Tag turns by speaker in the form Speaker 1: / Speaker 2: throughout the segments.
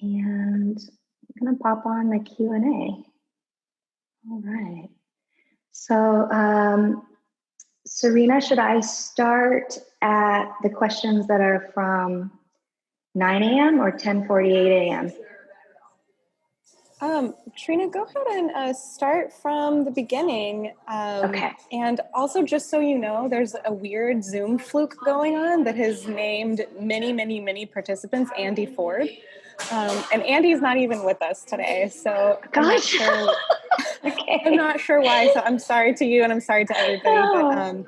Speaker 1: And I'm gonna pop on the Q&A. All right. So, Serena, should I start at the questions that are from 9 a.m. or 10:48 a.m.?
Speaker 2: Trina, go ahead and start from the beginning.
Speaker 1: Okay.
Speaker 2: And also, just so you know, there's a weird Zoom fluke going on that has named many participants Andy Ford. And Andy's not even with us today, so I'm not
Speaker 1: Gosh.
Speaker 2: sure.
Speaker 1: Okay.
Speaker 2: I'm not sure why. So I'm sorry to you, and I'm sorry to everybody.
Speaker 1: Oh.
Speaker 2: But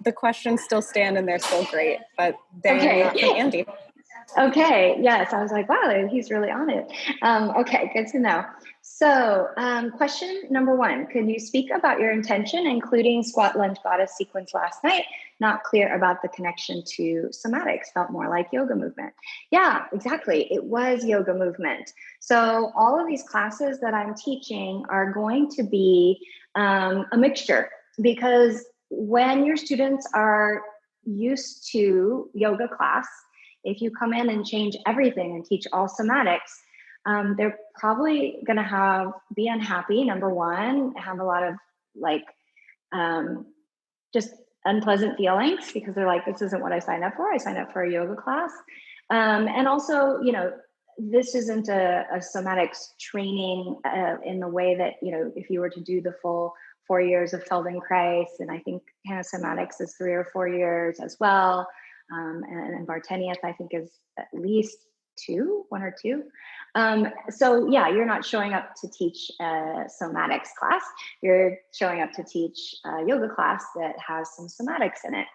Speaker 2: the questions still stand, and they're still great. But they
Speaker 1: Okay.
Speaker 2: are not from Andy.
Speaker 1: Okay, yes, I was like, wow, he's really on it. Okay, good to know. So, question number 1, could you speak about your intention, including squat, lunge, goddess sequence last night? Not clear about the connection to somatics, felt more like yoga movement. Yeah, exactly, it was yoga movement. So all of these classes that I'm teaching are going to be a mixture, because when your students are used to yoga class, if you come in and change everything and teach all somatics, they're probably going to be unhappy. Number one, have a lot of just unpleasant feelings, because they're like, this isn't what I signed up for. I signed up for a yoga class. And also, this isn't a somatics training in the way that, if you were to do the full 4 years of Feldenkrais, and I think somatics is 3 or 4 years as well. And Vartanius, I think, is at least 1 or 2. So yeah, you're not showing up to teach a somatics class. You're showing up to teach a yoga class that has some somatics in it.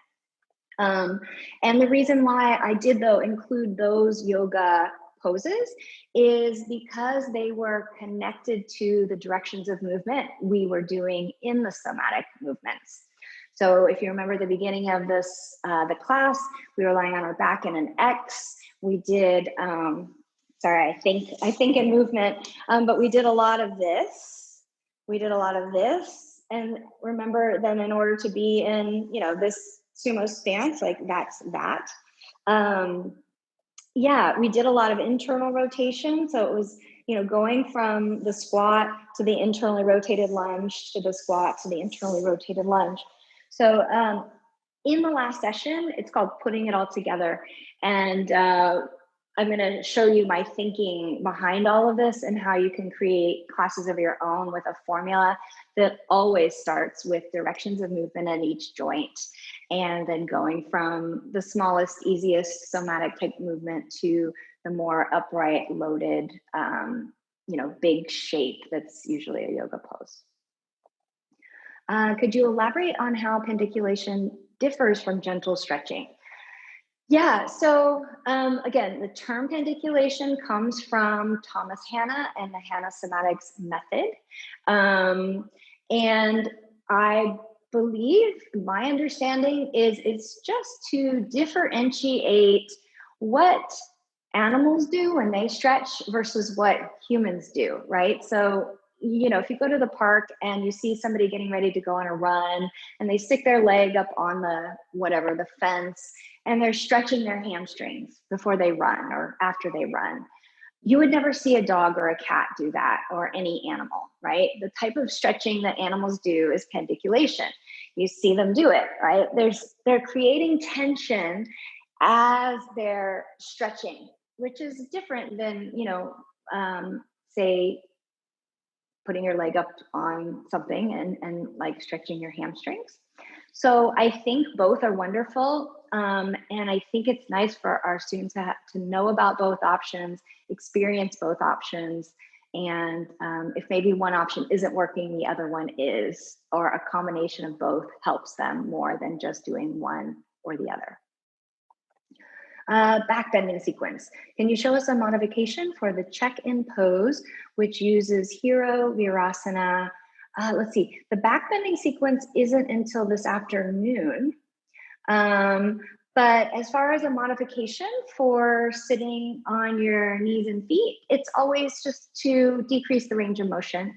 Speaker 1: And the reason why I did, though, include those yoga poses is because they were connected to the directions of movement we were doing in the somatic movements. So if you remember the beginning of this, the class, we were lying on our back in an X. We did, I think in movement, but we did a lot of this. And remember, then in order to be in, this sumo stance, like that's that. We did a lot of internal rotation. So it was, going from the squat to the internally rotated lunge to the squat to the internally rotated lunge. So in the last session, it's called Putting It All Together. And I'm going to show you my thinking behind all of this and how you can create classes of your own with a formula that always starts with directions of movement at each joint, and then going from the smallest, easiest somatic type movement to the more upright, loaded, big shape that's usually a yoga pose. Could you elaborate on how pendiculation differs from gentle stretching? Yeah, so again, the term pendiculation comes from Thomas Hanna and the Hanna Somatics method. And I believe, my understanding is, it's just to differentiate what animals do when they stretch versus what humans do, right? So, if you go to the park and you see somebody getting ready to go on a run and they stick their leg up on the fence, and they're stretching their hamstrings before they run or after they run, you would never see a dog or a cat do that, or any animal, right? The type of stretching that animals do is pendiculation. You see them do it, right? They're creating tension as they're stretching, which is different than, say, putting your leg up on something and like stretching your hamstrings. So I think both are wonderful. And I think it's nice for our students to know about both options, experience both options. And if maybe one option isn't working, the other one is, or a combination of both helps them more than just doing one or the other. Back bending sequence. Can you show us a modification for the check-in pose, which uses Hiro Virasana? Let's see, the back bending sequence isn't until this afternoon. But as far as a modification for sitting on your knees and feet, it's always just to decrease the range of motion.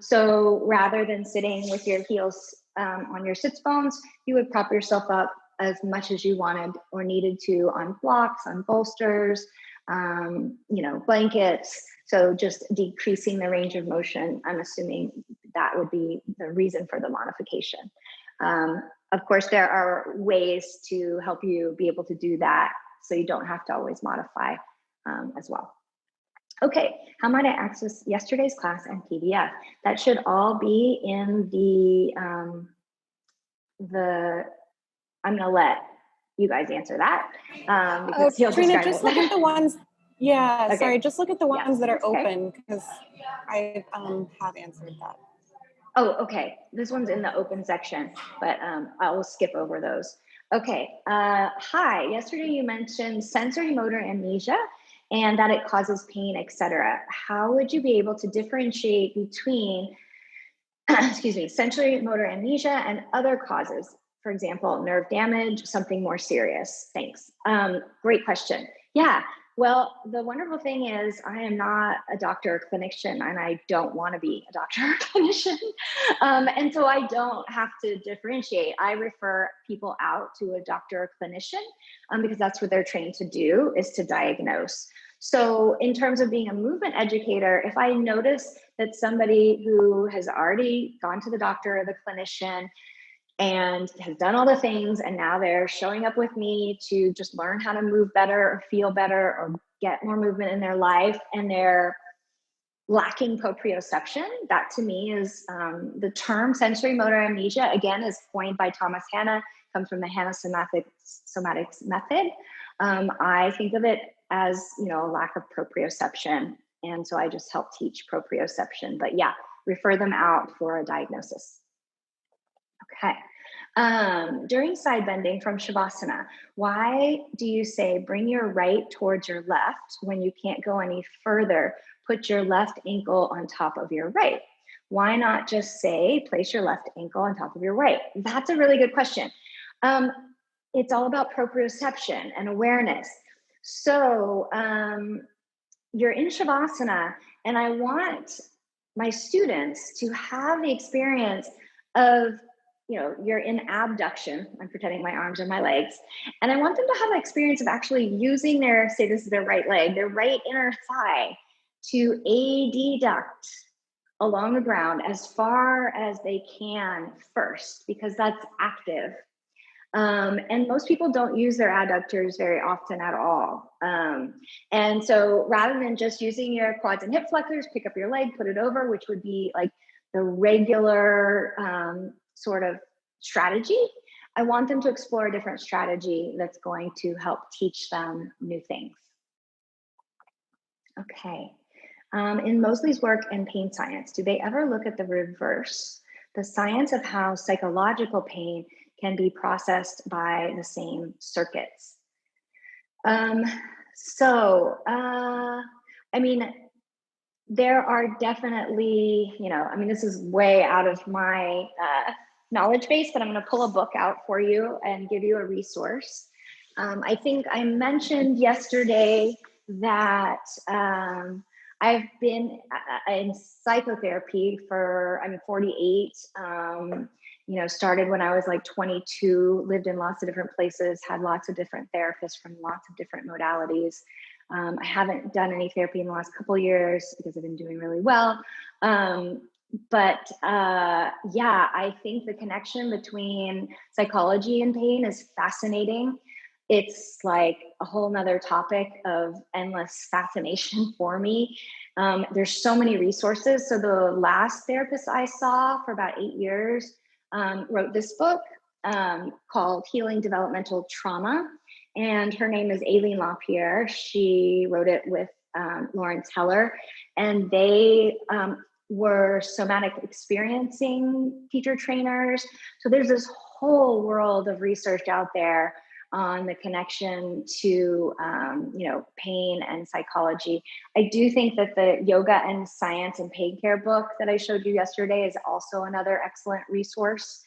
Speaker 1: So rather than sitting with your heels on your sits bones, you would prop yourself up as much as you wanted or needed to on blocks, on bolsters, blankets. So just decreasing the range of motion, I'm assuming that would be the reason for the modification. Of course, there are ways to help you be able to do that so you don't have to always modify as well. Okay, how might I access yesterday's class and PDF? That should all be in I'm gonna let you guys answer that. Because
Speaker 2: Trina, just look at the ones, yeah,
Speaker 1: okay.
Speaker 2: Sorry, just look at the ones that are
Speaker 1: okay.
Speaker 2: open, because I have answered that.
Speaker 1: Oh, okay. This one's in the open section, but I will skip over those. Okay. Hi. Yesterday you mentioned sensory motor amnesia and that it causes pain, etc. How would you be able to differentiate between, excuse me, sensory motor amnesia and other causes? For example, nerve damage, something more serious. Thanks. Great question. Yeah. Well, the wonderful thing is I am not a doctor or clinician, and I don't want to be a doctor or clinician. And so I don't have to differentiate. I refer people out to a doctor or clinician because that's what they're trained to do, is to diagnose. So in terms of being a movement educator, if I notice that somebody who has already gone to the doctor or the clinician and has done all the things, and now they're showing up with me to just learn how to move better or feel better or get more movement in their life, and they're lacking proprioception, that to me is the term sensory motor amnesia, again, is coined by Thomas Hanna, comes from the Hanna somatics method. I think of it as, a lack of proprioception. And so I just help teach proprioception, but yeah, refer them out for a diagnosis. Okay. During side bending from Shavasana, why do you say bring your right towards your left when you can't go any further? Put your left ankle on top of your right. Why not just say place your left ankle on top of your right? That's a really good question. It's all about proprioception and awareness. So you're in Shavasana, and I want my students to have the experience of, you're in abduction. I'm pretending my arms are my legs. And I want them to have the experience of actually using say this is their right leg, their right inner thigh, to adduct along the ground as far as they can first, because that's active. And most people don't use their adductors very often at all. And so rather than just using your quads and hip flexors, pick up your leg, put it over, which would be like the regular sort of strategy, I want them to explore a different strategy that's going to help teach them new things. Okay. In Mosley's work in pain science, do they ever look at the reverse, the science of how psychological pain can be processed by the same circuits? There are definitely, this is way out of my knowledge base, but I'm going to pull a book out for you and give you a resource. I think I mentioned yesterday that I've been in psychotherapy I'm 48, started when I was like 22, lived in lots of different places, had lots of different therapists from lots of different modalities. I haven't done any therapy in the last couple of years because I've been doing really well. I think the connection between psychology and pain is fascinating. It's like a whole nother topic of endless fascination for me. There's so many resources. So the last therapist I saw for about 8 years wrote this book called Healing Developmental Trauma. And her name is Aileen LaPierre. She wrote it with Lawrence Heller, and they were somatic experiencing teacher trainers. So there's this whole world of research out there on the connection to pain and psychology. I do think that the Yoga and Science and Pain Care book that I showed you yesterday is also another excellent resource.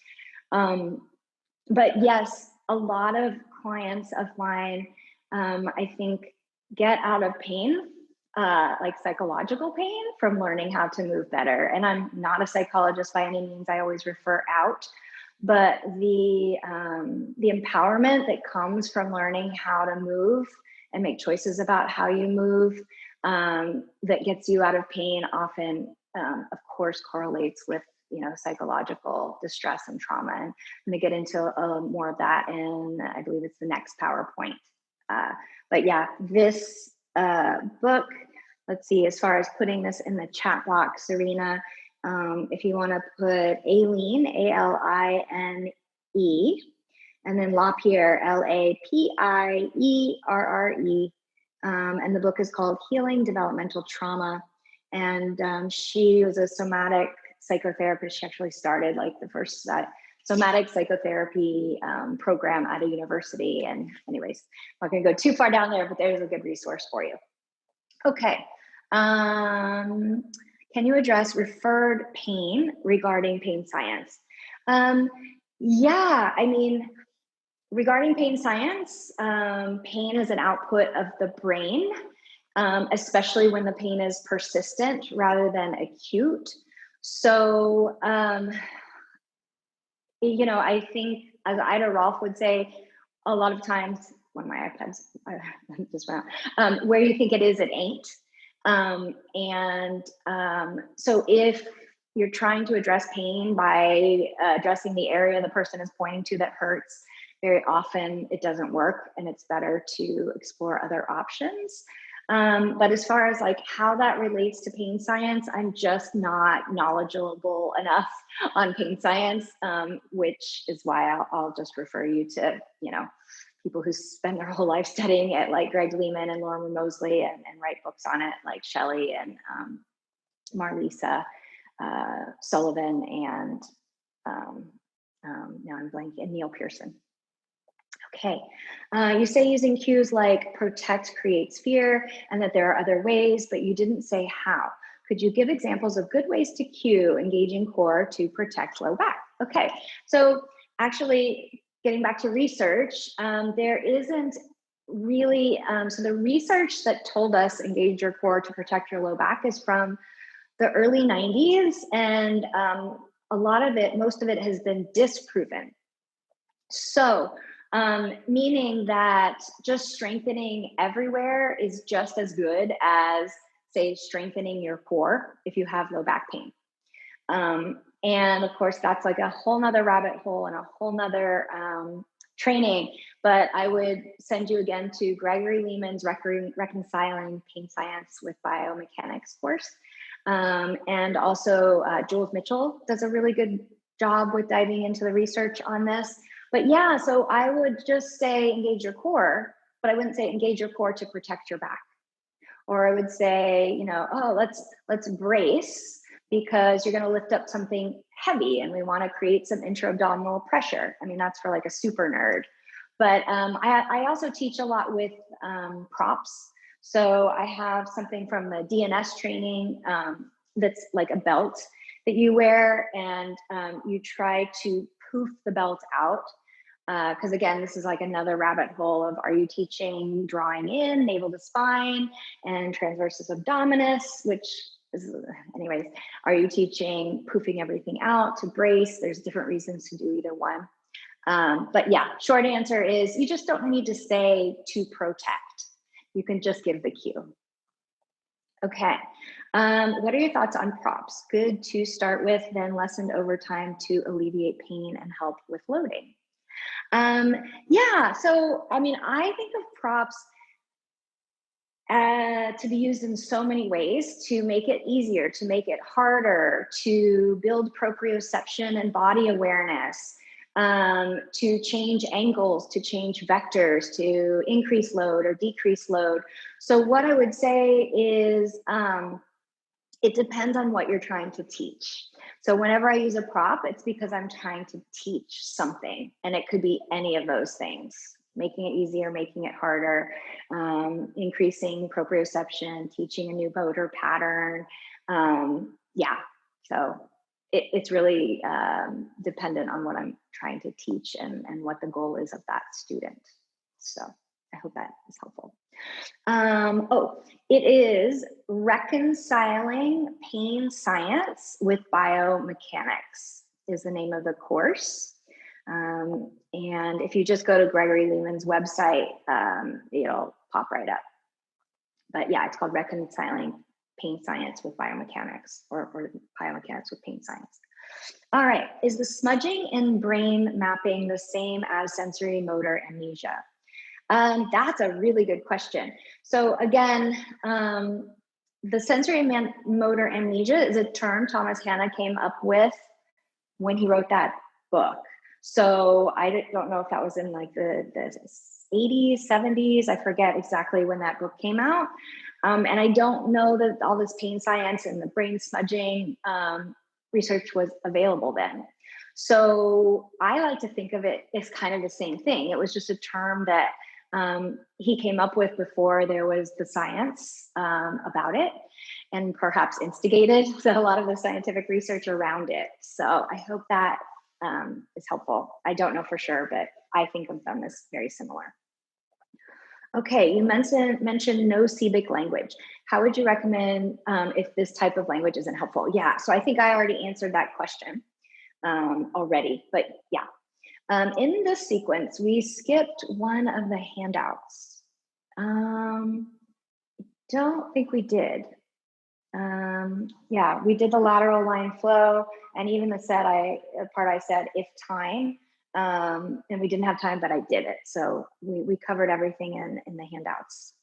Speaker 1: But yes, a lot of clients of mine, I think, get out of pain, like psychological pain, from learning how to move better. And I'm not a psychologist by any means. I always refer out. But the empowerment that comes from learning how to move and make choices about how you move, that gets you out of pain often, of course, correlates with, psychological distress and trauma. And I'm going to get into more of that in, I believe it's the next PowerPoint. But yeah, this book, let's see, as far as putting this in the chat box, Serena, if you want to put Aline, Aline, and then Lapierre, Lapierre. And the book is called Healing Developmental Trauma. And she was a somatic psychotherapist. She actually started like the first somatic psychotherapy program at a university. And anyways, I'm not going to go too far down there, but there's a good resource for you. Okay. Can you address referred pain regarding pain science? Yeah, I mean, regarding pain science, pain is an output of the brain, especially when the pain is persistent rather than acute. So, I think, as Ida Rolf would say, a lot of times, one of my iPads just went out, where you think it is, it ain't. So if you're trying to address pain by addressing the area the person is pointing to that hurts, very often it doesn't work, and it's better to explore other options. But as far as like how that relates to pain science, I'm just not knowledgeable enough on pain science, which is why I'll just refer you to, people who spend their whole life studying it, like Greg Lehman and Lorimer Moseley, and write books on it, like Shelley and Marlisa Sullivan, and now I'm blanking, and Neil Pearson. Okay, you say using cues like protect creates fear, and that there are other ways, but you didn't say how. Could you give examples of good ways to cue engaging core to protect low back? Okay, so actually getting back to research, there isn't really, so the research that told us engage your core to protect your low back is from the early 90s, and a lot of it, most of it has been disproven. So, meaning that just strengthening everywhere is just as good as, say, strengthening your core if you have low back pain. And of course, that's like a whole nother rabbit hole and a whole nother training. But I would send you again to Gregory Lehman's Reconciling Pain Science with Biomechanics course. And also Jules Mitchell does a really good job with diving into the research on this. But yeah, so I would just say engage your core, but I wouldn't say engage your core to protect your back. Or I would say, oh, let's brace because you're going to lift up something heavy and we want to create some intra-abdominal pressure. I mean, that's for like a super nerd. But I also teach a lot with props. So I have something from the DNS training that's like a belt that you wear, and you try to poof the belt out. Because again, this is like another rabbit hole of, are you teaching drawing in navel to spine and transversus abdominis, which is, anyways, are you teaching poofing everything out to brace? There's different reasons to do either one. But yeah, short answer is you just don't need to say to protect. You can just give the cue. Okay. What are your thoughts on props? Good to start with, then lessened over time to alleviate pain and help with loading. Yeah, so I mean, I think of props to be used in so many ways to make it easier, to make it harder, to build proprioception and body awareness, to change angles, to change vectors, to increase load or decrease load. So what I would say is it depends on what you're trying to teach. So whenever I use a prop, it's because I'm trying to teach something, and it could be any of those things, making it easier, making it harder, increasing proprioception, teaching a new motor pattern. Yeah, so it's really dependent on what I'm trying to teach and what the goal is of that student. So I hope that is helpful. It is Reconciling Pain Science with Biomechanics is the name of the course. And if you just go to Gregory Lehman's website, pop right up. But yeah, it's called Reconciling Pain Science with Biomechanics, or Biomechanics with Pain Science. All right, is the smudging in brain mapping the same as sensory motor amnesia? That's a really good question. So again, the sensory motor amnesia is a term Thomas Hanna came up with when he wrote that book. So I don't know if that was in like the 80s, 70s. I forget exactly when that book came out. And I don't know that all this pain science and the brain smudging research was available then. So I like to think of it as kind of the same thing. It was just a term that he came up with before there was the science about it, and perhaps instigated a lot of the scientific research around it. So I hope that is helpful. I don't know for sure, but I think of them as very similar. Okay, you mentioned no SIBIC language. How would you recommend if this type of language isn't helpful? Yeah, so I think I already answered that question already, but yeah. In the sequence, we skipped one of the handouts. Don't think we did. Yeah, we did the lateral line flow, and even the part I said, if time, and we didn't have time, but I did it. So we covered everything in the handouts.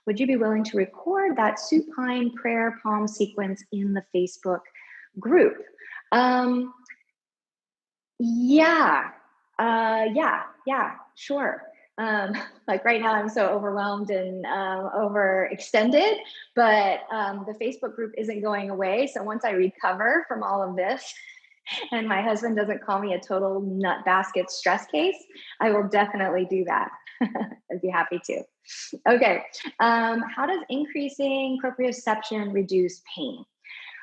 Speaker 1: Would you be willing to record that supine prayer palm sequence in the Facebook group? Yeah, sure. Like right now I'm so overwhelmed and overextended, but the Facebook group isn't going away. So once I recover from all of this and my husband doesn't call me a total nut basket stress case, I will definitely do that. I'd be happy to. Okay, how does increasing proprioception reduce pain?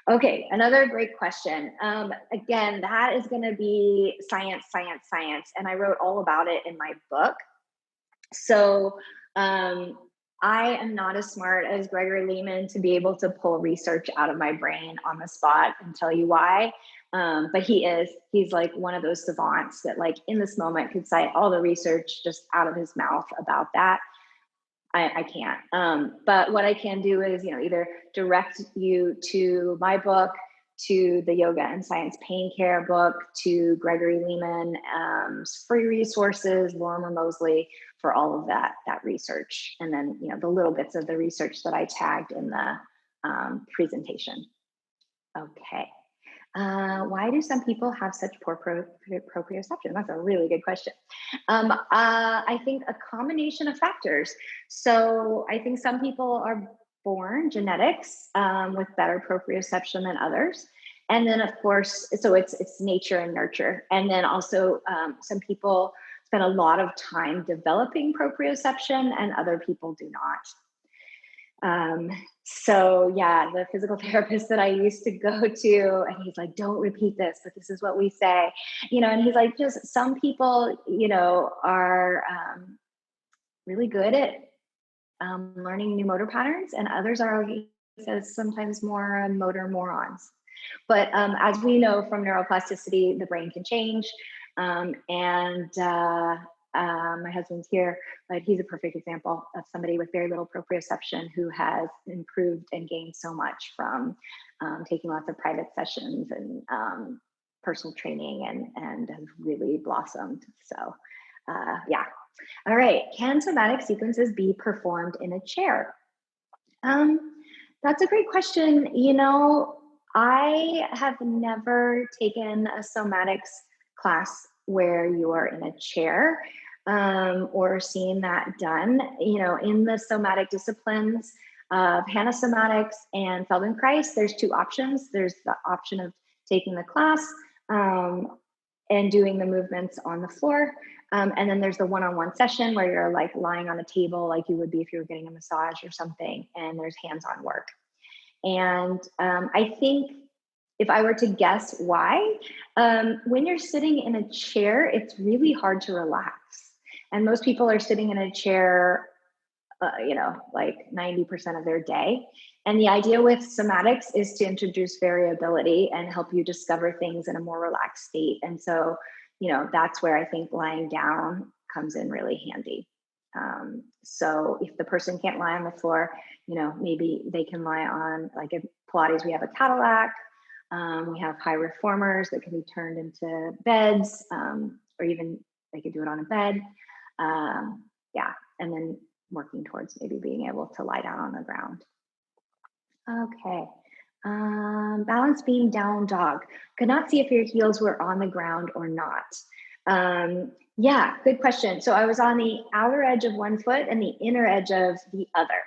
Speaker 1: Okay, another great question. Again, that is going to be science, science, science. And I wrote all about it in my book. So I am not as smart as Gregory Lehman to be able to pull research out of my brain on the spot and tell you why. But he's like one of those savants that like in this moment could cite all the research just out of his mouth about that. I can't. But what I can do is, either direct you to my book, to the Yoga and Science Pain Care book, to Gregory Lehman, free resources, Lorimer Moseley for all of that research. And then, the little bits of the research that I tagged in the presentation. Okay. Why do some people have such poor proprioception? That's a really good question. I think a combination of factors. So I think some people are born genetics with better proprioception than others. And then of course, so it's nature and nurture. And then also some people spend a lot of time developing proprioception and other people do not. So yeah, the physical therapist that I used to go to, and he's like, don't repeat this, but this is what we say, and he's like, just some people, are really good at learning new motor patterns, and others are, he says, sometimes more motor morons. But as we know from neuroplasticity, the brain can change. My husband's here, but he's a perfect example of somebody with very little proprioception who has improved and gained so much from taking lots of private sessions and personal training and has really blossomed. So yeah. All right. Can somatic sequences be performed in a chair? That's a great question. I have never taken a somatics class where you are in a chair or seen that done. In the somatic disciplines of Hanna Somatics and Feldenkrais, there's two options. There's the option of taking the class and doing the movements on the floor. And then there's the one-on-one session where you're like lying on a table like you would be if you were getting a massage or something, and there's hands-on work. And I think if I were to guess why, when you're sitting in a chair, it's really hard to relax. And most people are sitting in a chair, like 90% of their day. And the idea with somatics is to introduce variability and help you discover things in a more relaxed state. And so, that's where I think lying down comes in really handy. So if the person can't lie on the floor, maybe they can lie on, like in Pilates, we have a Cadillac. We have high reformers that can be turned into beds, or even they could do it on a bed. Yeah, and then working towards maybe being able to lie down on the ground. Okay. Balance beam down dog. Could not see if your heels were on the ground or not. Yeah, good question. So I was on the outer edge of one foot and the inner edge of the other.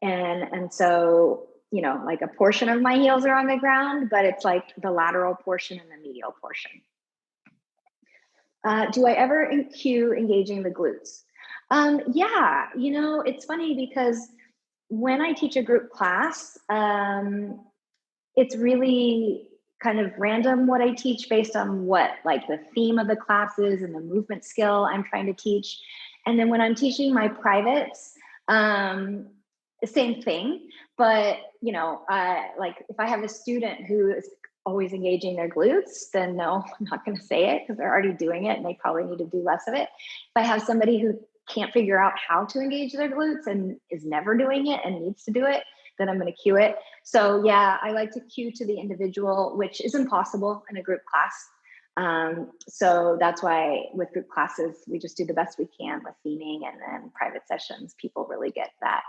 Speaker 1: And so, like a portion of my heels are on the ground, but it's like the lateral portion and the medial portion. Do I ever cue engaging the glutes? Yeah, it's funny because when I teach a group class, it's really kind of random what I teach based on what like the theme of the class is and the movement skill I'm trying to teach. And then when I'm teaching my privates, the same thing. But, like if I have a student who is always engaging their glutes, then no, I'm not going to say it because they're already doing it and they probably need to do less of it. If I have somebody who can't figure out how to engage their glutes and is never doing it and needs to do it, then I'm going to cue it. So yeah, I like to cue to the individual, which is impossible in a group class. So that's why with group classes, we just do the best we can with theming, and then private sessions, people really get that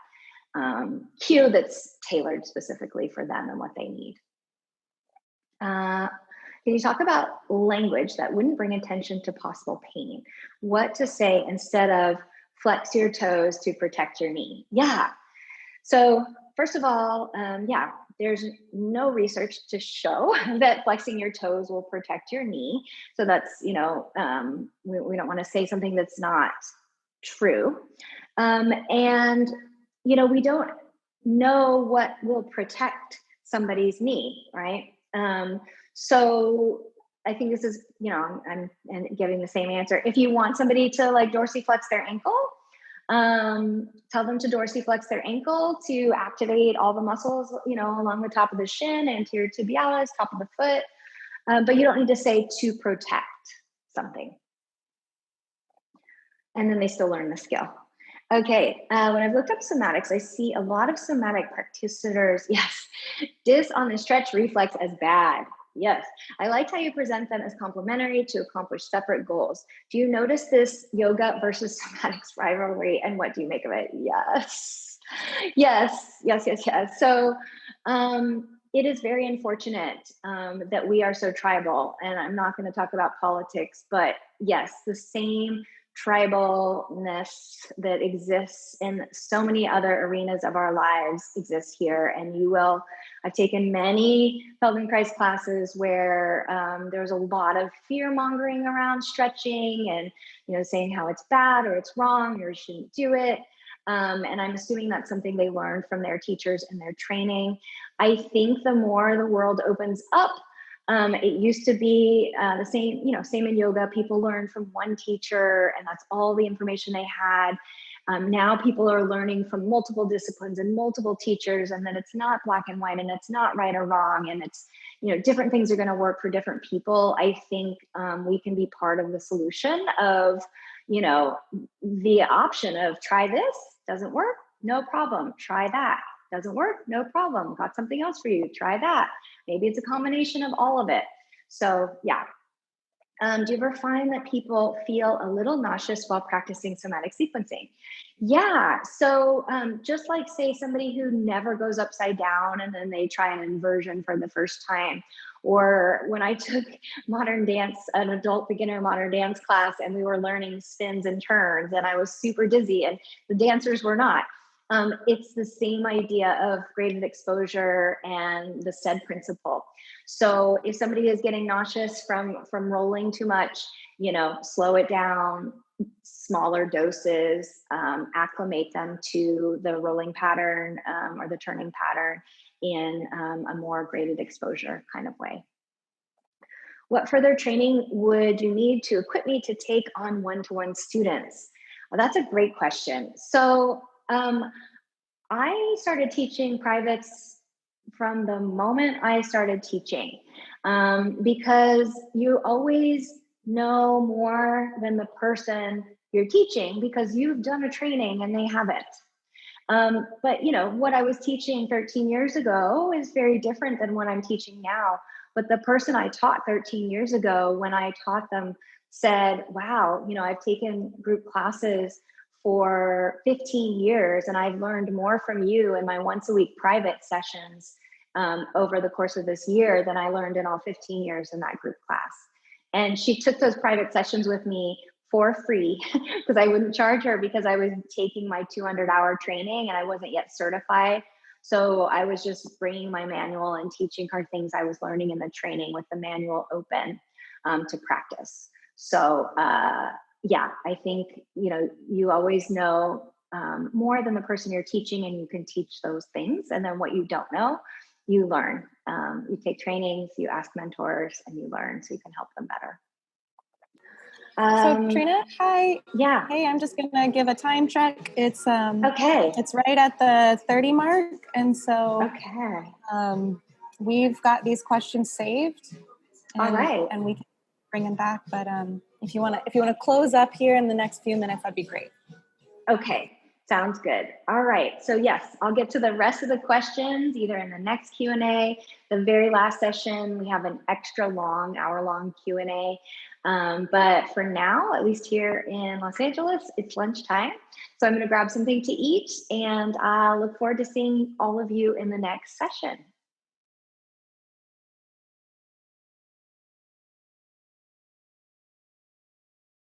Speaker 1: cue that's tailored specifically for them and what they need. Can you talk about language that wouldn't bring attention to possible pain? What to say instead of flex your toes to protect your knee? Yeah. So first of all, yeah, there's no research to show that flexing your toes will protect your knee. So that's, we don't want to say something that's not true. And, we don't know what will protect somebody's knee, right? So I think this is, I'm giving the same answer. If you want somebody to like dorsiflex their ankle, tell them to dorsiflex their ankle to activate all the muscles, along the top of the shin, anterior tibialis, top of the foot. But you don't need to say to protect something. And then they still learn the skill. Okay, when I've looked up somatics, I see a lot of somatic practitioners, yes, diss on the stretch reflex as bad. Yes, I liked how you present them as complementary to accomplish separate goals. Do you notice this yoga versus somatics rivalry, and what do you make of it? Yes, yes. So it is very unfortunate that we are so tribal, and I'm not going to talk about politics, but yes, the same tribalness that exists in so many other arenas of our lives exists here. And I've taken many Feldenkrais classes where there's a lot of fear mongering around stretching and, saying how it's bad or it's wrong or you shouldn't do it. And I'm assuming that's something they learned from their teachers and their training. I think the more the world opens up, it used to be the same, same in yoga. People learn from one teacher and that's all the information they had. Now people are learning from multiple disciplines and multiple teachers, and then it's not black and white and it's not right or wrong. And it's, different things are going to work for different people. I think we can be part of the solution of, the option of try this, doesn't work, no problem, try that. Doesn't work, no problem. Got something else for you. Try that. Maybe it's a combination of all of it. So yeah. Do you ever find that people feel a little nauseous while practicing somatic sequencing? Yeah. So just like say somebody who never goes upside down and then they try an inversion for the first time. Or when I took modern dance, an adult beginner modern dance class, and we were learning spins and turns, and I was super dizzy and the dancers were not. It's the same idea of graded exposure and the SAID principle. So if somebody is getting nauseous from rolling too much, slow it down, smaller doses, acclimate them to the rolling pattern or the turning pattern in a more graded exposure kind of way. What further training would you need to equip me to take on one-to-one students? Well, that's a great question. So I started teaching privates from the moment I started teaching because you always know more than the person you're teaching because you've done a training and they haven't. But you know, what I was teaching 13 years ago is very different than what I'm teaching now. But the person I taught 13 years ago, when I taught them, said, wow, you know, I've taken group classes for 15 years and I've learned more from you in my once a week private sessions over the course of this year than I learned in all 15 years in that group class. And she took those private sessions with me for free because I wouldn't charge her because I was taking my 200-hour training and I wasn't yet certified. So I was just bringing my manual and teaching her things I was learning in the training with the manual open to practice. So yeah, I think, you know, you always know more than the person you're teaching, and you can teach those things. And then what you don't know, you learn. You take trainings, you ask mentors, and you learn so you can help them better.
Speaker 2: So Trina, hi.
Speaker 1: Yeah.
Speaker 2: Hey, I'm just gonna give a time check. It's
Speaker 1: okay.
Speaker 2: It's right at the 30 mark, and so
Speaker 1: okay.
Speaker 2: We've got these questions saved. And,
Speaker 1: All right.
Speaker 2: And we can bring them back. But if you wanna close up here in the next few minutes, that'd be great.
Speaker 1: Okay. Sounds good. All right. So yes, I'll get to the rest of the questions either in the next Q&A, the very last session. We have an extra long, hour-long Q&A. But for now, at least here in Los Angeles, it's lunchtime. So I'm going to grab something to eat, and I'll look forward to seeing all of you in the next session.